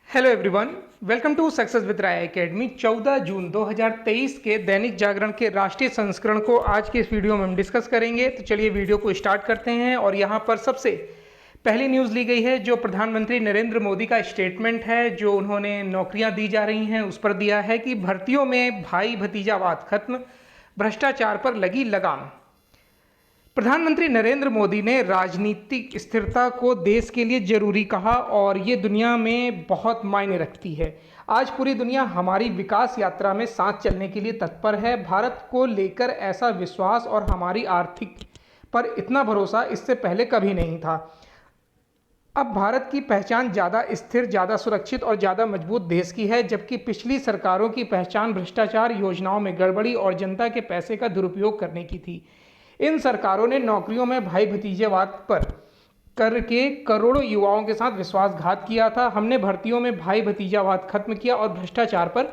Hello everyone, welcome to success with Rai academy. 14 जून 2023 के दैनिक जागरण के राष्ट्रीय संस्करण को आज के इस वीडियो में हम डिस्कस करेंगे। तो चलिए वीडियो को स्टार्ट करते हैं। और यहाँ पर सबसे पहली न्यूज़ ली गई है जो प्रधानमंत्री नरेंद्र मोदी का स्टेटमेंट है, जो उन्होंने नौकरियां दी जा रही हैं उस पर दिया है कि भर्तियों में भाई भतीजावाद खत्म, भ्रष्टाचार पर लगी लगाम। प्रधानमंत्री नरेंद्र मोदी ने राजनीतिक स्थिरता को देश के लिए जरूरी कहा और ये दुनिया में बहुत मायने रखती है। आज पूरी दुनिया हमारी विकास यात्रा में साथ चलने के लिए तत्पर है। भारत को लेकर ऐसा विश्वास और हमारी आर्थिक पर इतना भरोसा इससे पहले कभी नहीं था। अब भारत की पहचान ज़्यादा स्थिर, ज़्यादा सुरक्षित और ज़्यादा मजबूत देश की है, जबकि पिछली सरकारों की पहचान भ्रष्टाचार, योजनाओं में गड़बड़ी और जनता के पैसे का दुरुपयोग करने की थी। इन सरकारों ने नौकरियों में भाई भतीजेवाद पर करके करोड़ों युवाओं के साथ विश्वासघात किया था। हमने भर्तियों में भाई भतीजावाद खत्म किया और भ्रष्टाचार पर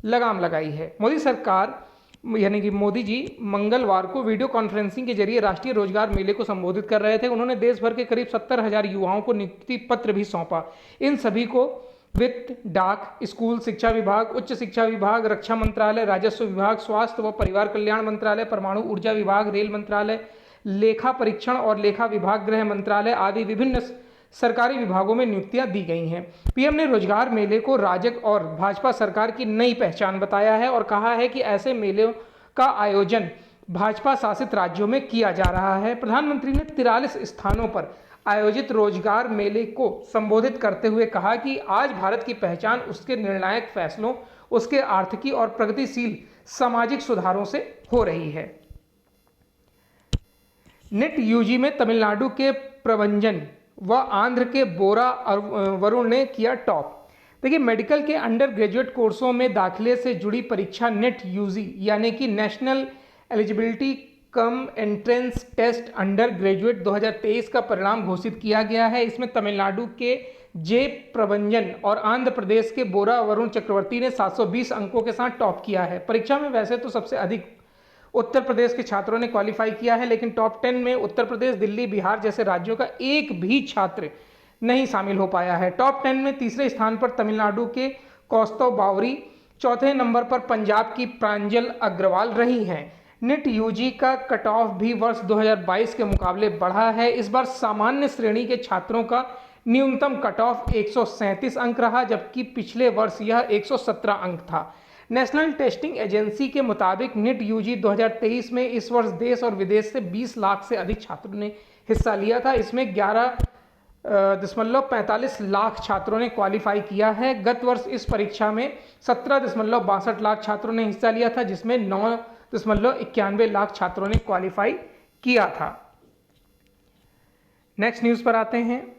लगाम लगाई है। मोदी सरकार यानी कि मोदी जी मंगलवार को वीडियो कॉन्फ्रेंसिंग के जरिए राष्ट्रीय रोजगार मेले को संबोधित कर रहे थे। उन्होंने देश भर के करीब 70,000 युवाओं को नियुक्ति पत्र भी सौंपा। इन सभी को वित्त, डाक, स्कूल शिक्षा विभाग, उच्च शिक्षा विभाग, रक्षा मंत्रालय, राजस्व विभाग, स्वास्थ्य व परिवार कल्याण मंत्रालय, परमाणु ऊर्जा विभाग, रेल मंत्रालय, लेखा परीक्षण और लेखा विभाग, गृह मंत्रालय आदि विभिन्न सरकारी विभागों में नियुक्तियां दी गई हैं। पीएम ने रोजगार मेले को राजग और भाजपा सरकार की नई पहचान बताया है और कहा है कि ऐसे मेलों का आयोजन भाजपा शासित राज्यों में किया जा रहा है। प्रधानमंत्री ने 43 स्थानों पर आयोजित रोजगार मेले को संबोधित करते हुए कहा कि आज भारत की पहचान उसके निर्णायक फैसलों, उसके आर्थिकी और प्रगतिशील सामाजिक सुधारों से हो रही है। नेट यूजी में तमिलनाडु के प्रबंजन व आंध्र के बोरा वरुण ने किया टॉप। देखिए, मेडिकल के अंडर ग्रेजुएट कोर्सों में दाखिले से जुड़ी परीक्षा नेट यूजी यानी कि national eligibility cum entrance test undergraduate 2023 का परिणाम घोषित किया गया है। इसमें तमिलनाडु के जे प्रबंजन और आंध्र प्रदेश के बोरा वरुण चक्रवर्ती ने 720 अंकों के साथ टॉप किया है। परीक्षा में वैसे तो सबसे अधिक उत्तर प्रदेश के छात्रों ने क्वालिफाई किया है, लेकिन टॉप 10 में उत्तर प्रदेश, दिल्ली, बिहार जैसे राज्यों का एक भी छात्र नहीं शामिल हो पाया है। टॉप 10 में तीसरे स्थान पर तमिलनाडु के कौस्तव बावरी, चौथे नंबर पर पंजाब की प्रांजल अग्रवाल रही हैं। नेट यूजी का कट ऑफ भी वर्ष 2022 के मुकाबले बढ़ा है। इस बार सामान्य श्रेणी के छात्रों का न्यूनतम कट ऑफ 137 अंक रहा, जबकि पिछले वर्ष यह 117 अंक था। नेशनल टेस्टिंग एजेंसी के मुताबिक नेट यूजी 2023 में इस वर्ष देश और विदेश से 20 लाख से अधिक छात्रों ने हिस्सा लिया था। इसमें 11.45 लाख छात्रों ने क्वालिफाई किया है। गत वर्ष इस परीक्षा में 17.62 लाख छात्रों ने हिस्सा लिया था, जिसमें 9.91 लाख छात्रों ने क्वालिफाई किया था। नेक्स्ट न्यूज़ पर आते हैं।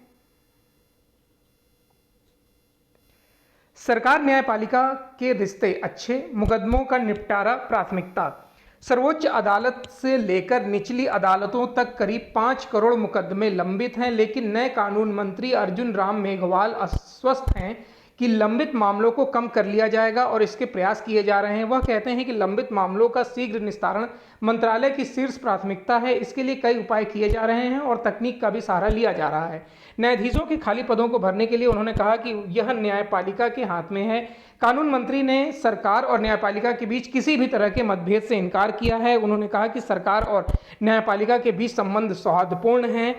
सरकार न्यायपालिका के रिश्ते अच्छे, मुकदमों का निपटारा प्राथमिकता। सर्वोच्च अदालत से लेकर निचली अदालतों तक करीब 5 करोड़ मुकदमे लंबित हैं, लेकिन नए कानून मंत्री अर्जुन राम मेघवाल आश्वस्त हैं कि लंबित मामलों को कम कर लिया जाएगा और इसके प्रयास किए जा रहे हैं। वह कहते हैं कि लंबित मामलों का शीघ्र निस्तारण मंत्रालय की शीर्ष प्राथमिकता है। इसके लिए कई उपाय किए जा रहे हैं और तकनीक का भी सहारा लिया जा रहा है। न्यायाधीशों के खाली पदों को भरने के लिए उन्होंने कहा कि यह न्यायपालिका के हाथ में है। कानून मंत्री ने सरकार और न्यायपालिका के बीच किसी भी तरह के मतभेद से इनकार किया है। उन्होंने कहा कि सरकार और न्यायपालिका के बीच संबंध सौहार्दपूर्ण हैं।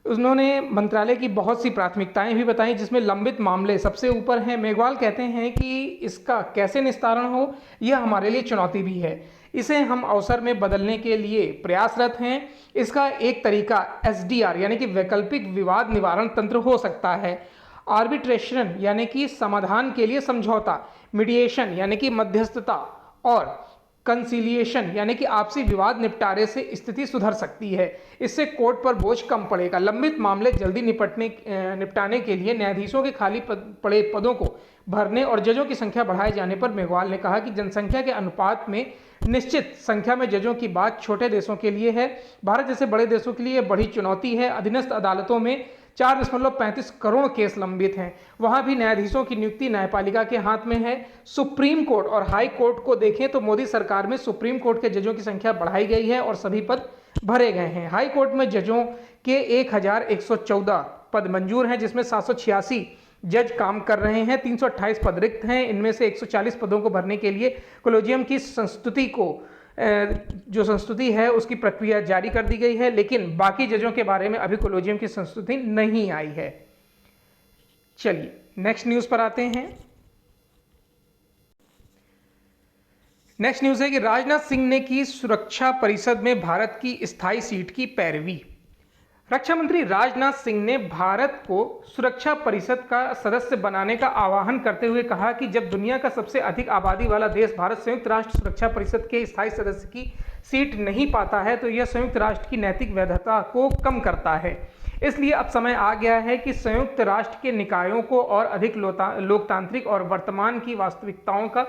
उन्होंने मंत्रालय की बहुत सी प्राथमिकताएं भी बताई, जिसमें लंबित मामले सबसे ऊपर हैं। मेघवाल कहते हैं कि इसका कैसे निस्तारण हो, यह हमारे लिए चुनौती भी है। इसे हम अवसर में बदलने के लिए प्रयासरत हैं। इसका एक तरीका एसडीआर यानी कि वैकल्पिक विवाद निवारण तंत्र हो सकता है। आर्बिट्रेशन यानी कि समाधान के लिए समझौता, मीडिएशन यानी कि मध्यस्थता और कंसिलिएशन यानी कि आपसी विवाद निपटारे से स्थिति सुधर सकती है। इससे कोर्ट पर बोझ कम पड़ेगा। लंबित मामले जल्दी निपटाने के लिए न्यायाधीशों के खाली पड़े पदों को भरने और जजों की संख्या बढ़ाए जाने पर मेघवाल ने कहा कि जनसंख्या के अनुपात में निश्चित संख्या में जजों की बात छोटे देशों के लिए है। भारत जैसे बड़े देशों के लिए बड़ी चुनौती है। अधीनस्थ अदालतों में 4.35 करोड़ केस लंबित हैं। वहां भी न्यायाधीशों की नियुक्ति न्यायपालिका के हाथ में है। सुप्रीम कोर्ट और हाई कोर्ट को देखें तो मोदी सरकार में सुप्रीम कोर्ट के जजों की संख्या बढ़ाई गई है और सभी पद भरे गए हैं। हाई कोर्ट में जजों के 1114 पद मंजूर हैं, जिसमें 786 जज काम कर रहे हैं। 328 पद रिक्त हैं। इनमें से 140 पदों को भरने के लिए कोलेजियम की जो संस्तुति है उसकी प्रक्रिया जारी कर दी गई है, लेकिन बाकी जजों के बारे में अभी कोलेजियम की संस्तुति नहीं आई है। चलिए नेक्स्ट न्यूज पर आते हैं। नेक्स्ट न्यूज है कि राजनाथ सिंह ने की सुरक्षा परिषद में भारत की स्थायी सीट की पैरवी। रक्षा मंत्री राजनाथ सिंह ने भारत को सुरक्षा परिषद का सदस्य बनाने का आह्वान करते हुए कहा कि जब दुनिया का सबसे अधिक आबादी वाला देश भारत संयुक्त राष्ट्र सुरक्षा परिषद के स्थायी सदस्य की सीट नहीं पाता है तो यह संयुक्त राष्ट्र की नैतिक वैधता को कम करता है। इसलिए अब समय आ गया है कि संयुक्त राष्ट्र के निकायों को और अधिक लोकतांत्रिक और वर्तमान की वास्तविकताओं का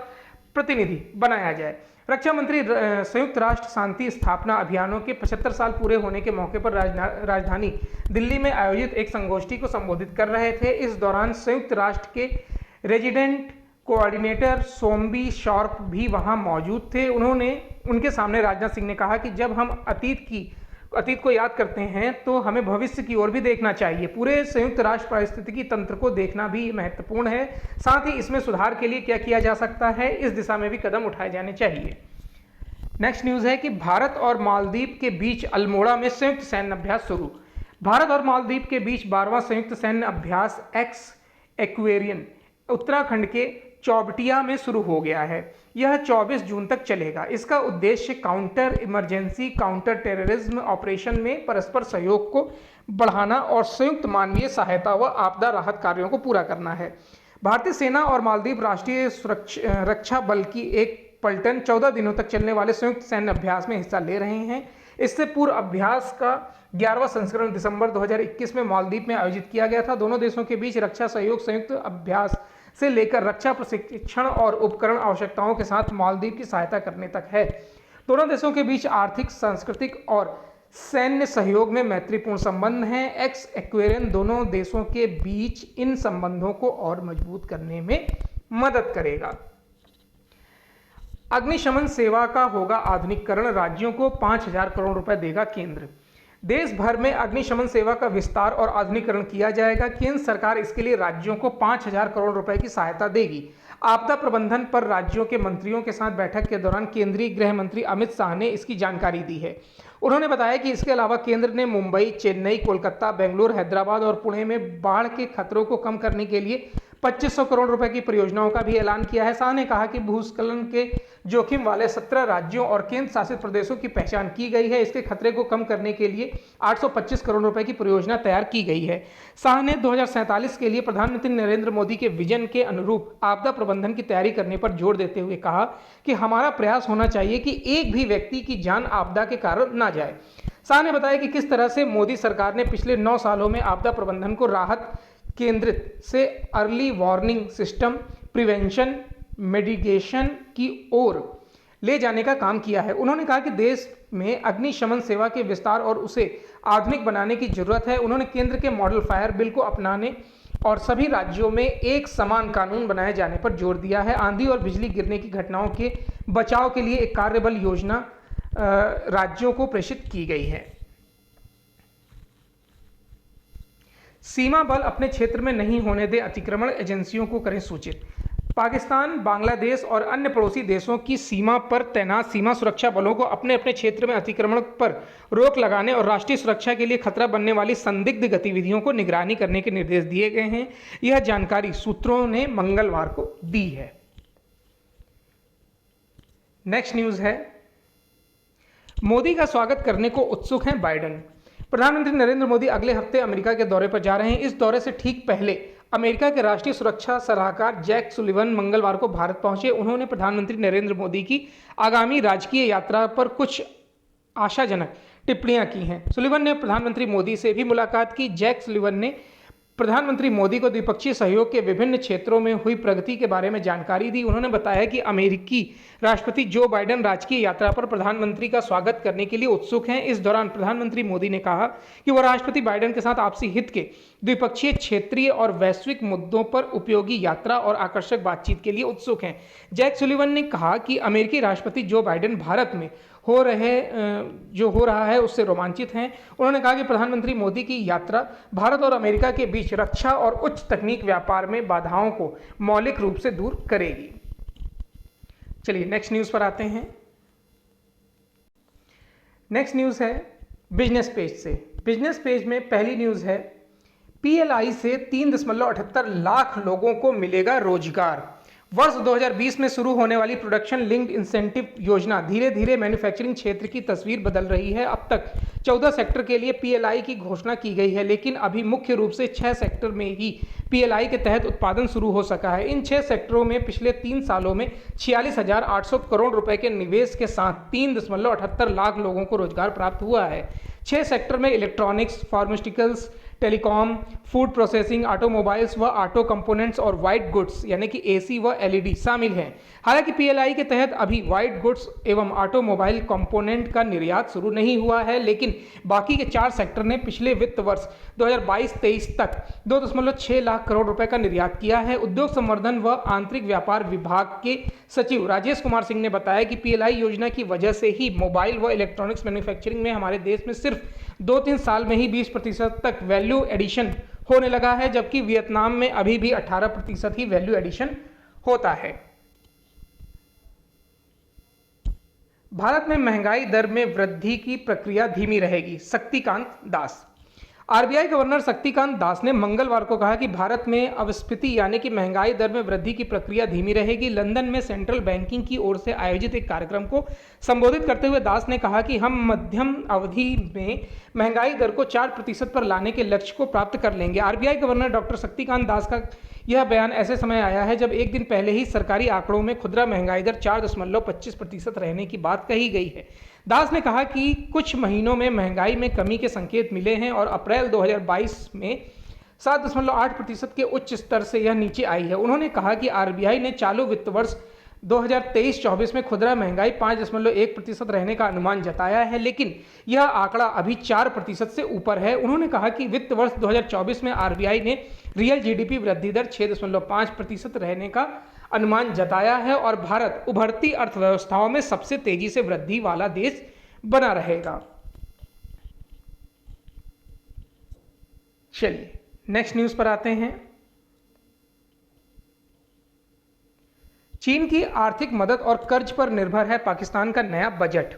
प्रतिनिधि बनाया जाए। रक्षा मंत्री संयुक्त राष्ट्र शांति स्थापना अभियानों के 75 साल पूरे होने के मौके पर राजधानी दिल्ली में आयोजित एक संगोष्ठी को संबोधित कर रहे थे। इस दौरान संयुक्त राष्ट्र के रेजिडेंट कोऑर्डिनेटर सोम्बी शॉर्प भी वहां मौजूद थे। उनके सामने राजनाथ सिंह ने कहा कि जब हम अतीत को याद करते हैं तो हमें भविष्य की ओर भी देखना चाहिए। पूरे संयुक्त राष्ट्र पारिस्थितिकी तंत्र को देखना भी महत्वपूर्ण है। साथ ही इसमें सुधार के लिए क्या किया जा सकता है, इस दिशा में भी कदम उठाए जाने चाहिए। नेक्स्ट न्यूज है कि भारत और मालदीव के बीच अल्मोड़ा में संयुक्त सैन्य अभ्यास शुरू। भारत और मालदीव के बीच 12वां संयुक्त सैन्य अभ्यास एक्स एक्वेरियन उत्तराखंड के चौबटिया में शुरू हो गया है। यह 24 जून तक चलेगा। इसका उद्देश्य counter emergency counter terrorism operation में परस्पर सहयोग को बढ़ाना और संयुक्त मानवीय सहायता व आपदा राहत कार्यों को पूरा करना है। भारतीय सेना और मालदीव राष्ट्रीय रक्षा बल की एक पलटन 14 दिनों तक चलने वाले संयुक्त सैन्य अभ्यास में हिस्सा ले रहे हैं। इससे पूर्व अभ्यास का 11वां संस्करण दिसंबर 2021 में मालदीव में आयोजित किया गया था। दोनों देशों के बीच रक्षा सहयोग संयुक्त अभ्यास से लेकर रक्षा प्रशिक्षण और उपकरण आवश्यकताओं के साथ मालदीव की सहायता करने तक है। दोनों देशों के बीच आर्थिक, सांस्कृतिक और सैन्य सहयोग में मैत्रीपूर्ण संबंध हैं। एक्स एक्वेरियन दोनों देशों के बीच इन संबंधों को और मजबूत करने में मदद करेगा। अग्निशमन सेवा का होगा आधुनिकीकरण, राज्यों को 5,000 करोड़ रुपए देगा केंद्र। देश भर में अग्निशमन सेवा का विस्तार और आधुनिकीकरण किया जाएगा। केंद्र सरकार इसके लिए राज्यों को 5,000 करोड़ रुपए की सहायता देगी। आपदा प्रबंधन पर राज्यों के मंत्रियों के साथ बैठक के दौरान केंद्रीय गृह मंत्री अमित शाह ने इसकी जानकारी दी है। उन्होंने बताया कि इसके अलावा केंद्र ने मुंबई, चेन्नई, कोलकाता, बेंगलुरु, हैदराबाद और पुणे में बाढ़ के खतरों को कम करने के लिए 2500 करोड़ रुपए की परियोजनाओं का भी ऐलान किया है। शाह ने कहा कि भूस्खलन के जोखिम वाले 17 राज्यों और केंद्र शासित प्रदेशों की पहचान की गई है। इसके खतरे को कम करने के लिए 825 करोड़ रुपए की परियोजना तैयार की गई है। शाह ने 2047 के लिए प्रधानमंत्री नरेंद्र मोदी के विजन के अनुरूप आपदा प्रबंधन की तैयारी करने पर जोर देते हुए कहा कि हमारा प्रयास होना चाहिए कि एक भी व्यक्ति की जान आपदा के कारण ना जाए। शाह ने बताया कि किस तरह से मोदी सरकार ने पिछले 9 सालों में आपदा प्रबंधन को राहत केंद्रित से early warning system, prevention, mitigation की ओर ले जाने का काम किया है। उन्होंने कहा कि देश में अग्निशमन सेवा के विस्तार और उसे आधुनिक बनाने की जरूरत है। उन्होंने केंद्र के मॉडल फायर बिल को अपनाने और सभी राज्यों में एक समान कानून बनाए जाने पर जोर दिया है। आंधी और बिजली गिरने की घटनाओं के बचाव के लिए एक कार्यबल योजना राज्यों को प्रेषित की गई है। सीमा बल अपने क्षेत्र में नहीं होने दें अतिक्रमण, एजेंसियों को करें सूचित। पाकिस्तान, बांग्लादेश और अन्य पड़ोसी देशों की सीमा पर तैनात सीमा सुरक्षा बलों को अपने अपने क्षेत्र में अतिक्रमण पर रोक लगाने और राष्ट्रीय सुरक्षा के लिए खतरा बनने वाली संदिग्ध गतिविधियों को निगरानी करने के निर्देश दिए गए हैं। यह जानकारी सूत्रों ने मंगलवार को दी है। नेक्स्ट न्यूज है, मोदी का स्वागत करने को उत्सुक हैं बाइडेन। प्रधानमंत्री नरेंद्र मोदी अगले हफ्ते अमेरिका के दौरे पर जा रहे हैं। इस दौरे से ठीक पहले अमेरिका के राष्ट्रीय सुरक्षा सलाहकार जैक सुलिवन मंगलवार को भारत पहुंचे। उन्होंने प्रधानमंत्री नरेंद्र मोदी की आगामी राजकीय यात्रा पर कुछ आशाजनक टिप्पणियां की हैं। सुलिवन ने प्रधानमंत्री मोदी से भी मुलाकात की। जैक सुलिवन ने प्रधानमंत्री मोदी को द्विपक्षीय सहयोग के विभिन्न क्षेत्रों में हुई प्रगति के बारे में जानकारी दी। उन्होंने बताया कि अमेरिकी राष्ट्रपति जो बाइडेन राजकीय यात्रा पर प्रधानमंत्री का स्वागत करने के लिए उत्सुक हैं। इस दौरान प्रधानमंत्री मोदी ने कहा कि वह राष्ट्रपति बाइडेन के साथ आपसी हित के द्विपक्षीय, क्षेत्रीय और वैश्विक मुद्दों पर उपयोगी यात्रा और आकर्षक बातचीत के लिए उत्सुक हैं। जैक सुलिवन ने कहा कि अमेरिकी राष्ट्रपति जो बाइडेन भारत में हो रहा है उससे रोमांचित हैं। उन्होंने कहा कि प्रधानमंत्री मोदी की यात्रा भारत और अमेरिका के बीच रक्षा और उच्च तकनीक व्यापार में बाधाओं को मौलिक रूप से दूर करेगी। चलिए नेक्स्ट न्यूज़ पर आते हैं। नेक्स्ट न्यूज़ है बिजनेस पेज से। बिजनेस पेज में पहली न्यूज़ है, पीएलआई से 3.78 लाख लोगों को मिलेगा रोजगार। वर्ष 2020 में शुरू होने वाली प्रोडक्शन लिंक्ड इंसेंटिव योजना धीरे धीरे मैन्युफैक्चरिंग क्षेत्र की तस्वीर बदल रही है। अब तक 14 सेक्टर के लिए पीएलआई की घोषणा की गई है, लेकिन अभी मुख्य रूप से 6 सेक्टर में ही पीएलआई के तहत उत्पादन शुरू हो सका है। इन 6 सेक्टरों में पिछले 3 सालों में 46,800 करोड़ रुपए के निवेश के साथ 3.78 लाख लोगों को रोजगार प्राप्त हुआ है। 6 सेक्टर में electronics, pharmaceuticals, telecom, food processing, automobiles व ऑटो कंपोनेंट्स और व्हाइट गुड्स यानी कि एसी व एलईडी शामिल हैं। हालांकि पीएलआई के तहत अभी व्हाइट गुड्स एवं ऑटोमोबाइल कंपोनेंट का निर्यात शुरू नहीं हुआ है, लेकिन बाकी के 4 सेक्टर ने पिछले वित्त वर्ष 2022-23 तक 2.6 लाख करोड़ रुपए का निर्यात किया है। उद्योग संवर्धन व आंतरिक व्यापार विभाग के सचिव राजेश कुमार सिंह ने बताया कि पीएलआई योजना की वजह से ही मोबाइल व इलेक्ट्रॉनिक्स मैन्युफैक्चरिंग में हमारे देश में सिर्फ 2-3 साल में ही 20% तक वैल्यू एडिशन होने लगा है, जबकि वियतनाम में अभी भी 18% ही वैल्यू एडिशन होता है। भारत में महंगाई दर में वृद्धि की प्रक्रिया धीमी रहेगी, शक्तिकांत दास। आरबीआई गवर्नर शक्तिकांत दास ने मंगलवार को कहा कि भारत में अपस्फीति यानी कि महंगाई दर में वृद्धि की प्रक्रिया धीमी रहेगी। लंदन में सेंट्रल बैंकिंग की ओर से आयोजित एक कार्यक्रम को संबोधित करते हुए दास ने कहा कि हम मध्यम अवधि में महंगाई दर को 4% पर लाने के लक्ष्य को प्राप्त कर लेंगे। RBI governor doctor Shaktikanta Das का यह बयान ऐसे समय आया है जब एक दिन पहले ही सरकारी आंकड़ों में खुदरा महंगाई दर 4.25% रहने की बात कही गई है। दास ने कहा कि कुछ महीनों में महंगाई में कमी के संकेत मिले हैं और अप्रैल 2022 में 7.8% के उच्च स्तर से यह नीचे आई है। उन्होंने कहा कि आरबीआई ने चालू वित्त वर्ष 2023-24 में खुदरा महंगाई 5.1% रहने का अनुमान जताया है, लेकिन यह आंकड़ा अभी 4% से ऊपर है। उन्होंने कहा कि वित्त वर्ष 2024 में आरबीआई ने रियल जीडीपी वृद्धि दर 6.5% रहने का अनुमान जताया है और भारत उभरती अर्थव्यवस्थाओं में सबसे तेजी से वृद्धि वाला देश बना रहेगा। चलिए नेक्स्ट न्यूज़ पर आते हैं। चीन की आर्थिक मदद और कर्ज पर निर्भर है पाकिस्तान का नया बजट।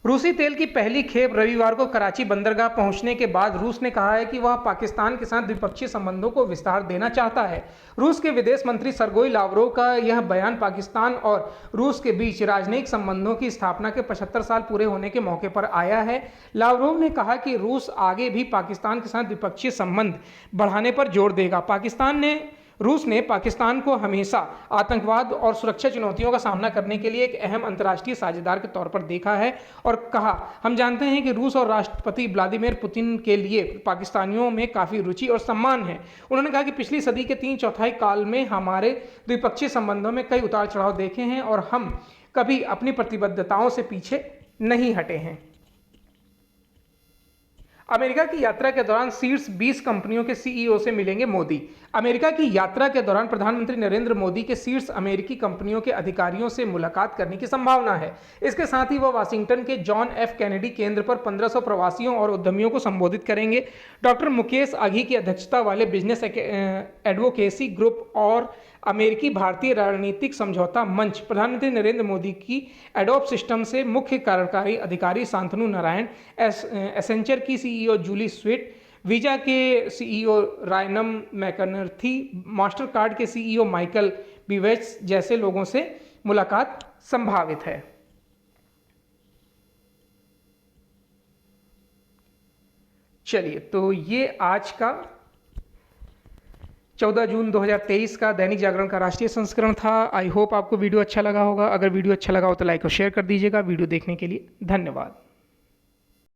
रूसी तेल की पहली खेप रविवार को कराची बंदरगाह पहुंचने के बाद रूस ने कहा है कि वह पाकिस्तान के साथ द्विपक्षीय संबंधों को विस्तार देना चाहता है। रूस के विदेश मंत्री सर्गेई लावरोव का यह बयान पाकिस्तान और रूस के बीच राजनयिक संबंधों की स्थापना के 75 साल पूरे होने के मौके पर आया है। लावरोव ने कहा कि रूस आगे भी पाकिस्तान के साथ द्विपक्षीय संबंध बढ़ाने पर जोर देगा। रूस ने पाकिस्तान को हमेशा आतंकवाद और सुरक्षा चुनौतियों का सामना करने के लिए एक अहम अंतर्राष्ट्रीय साझेदार के तौर पर देखा है और कहा, हम जानते हैं कि रूस और राष्ट्रपति व्लादिमीर पुतिन के लिए पाकिस्तानियों में काफ़ी रुचि और सम्मान है। उन्होंने कहा कि पिछली सदी के 3/4 काल में हमारे द्विपक्षीय संबंधों में कई उतार चढ़ाव देखे हैं और हम कभी अपनी प्रतिबद्धताओं से पीछे नहीं हटे हैं। अमेरिका की यात्रा के दौरान शीर्ष 20 कंपनियों के सीईओ से मिलेंगे मोदी। अमेरिका की यात्रा के दौरान प्रधानमंत्री नरेंद्र मोदी के शीर्ष अमेरिकी कंपनियों के अधिकारियों से मुलाकात करने की संभावना है। इसके साथ ही वह वाशिंगटन के जॉन एफ कैनेडी केंद्र पर 1500 प्रवासियों और उद्यमियों को संबोधित करेंगे। डॉक्टर मुकेश आघी की अध्यक्षता वाले बिजनेस एडवोकेसी ग्रुप और अमेरिकी भारतीय रणनीतिक समझौता मंच प्रधानमंत्री नरेंद्र मोदी की एडोब सिस्टम से मुख्य कार्यकारी अधिकारी शांतनु नारायण, एसेंचर की सीईओ जूली स्वीट, वीजा के सीईओ रायनम मैकनर्थी, मास्टर कार्ड के सीईओ माइकल बिवेच जैसे लोगों से मुलाकात संभावित है। चलिए, तो ये आज का 14 जून 2023 का दैनिक जागरण का राष्ट्रीय संस्करण था। आई होप आपको वीडियो अच्छा लगा होगा। अगर वीडियो अच्छा लगा हो तो लाइक और शेयर कर दीजिएगा। वीडियो देखने के लिए धन्यवाद।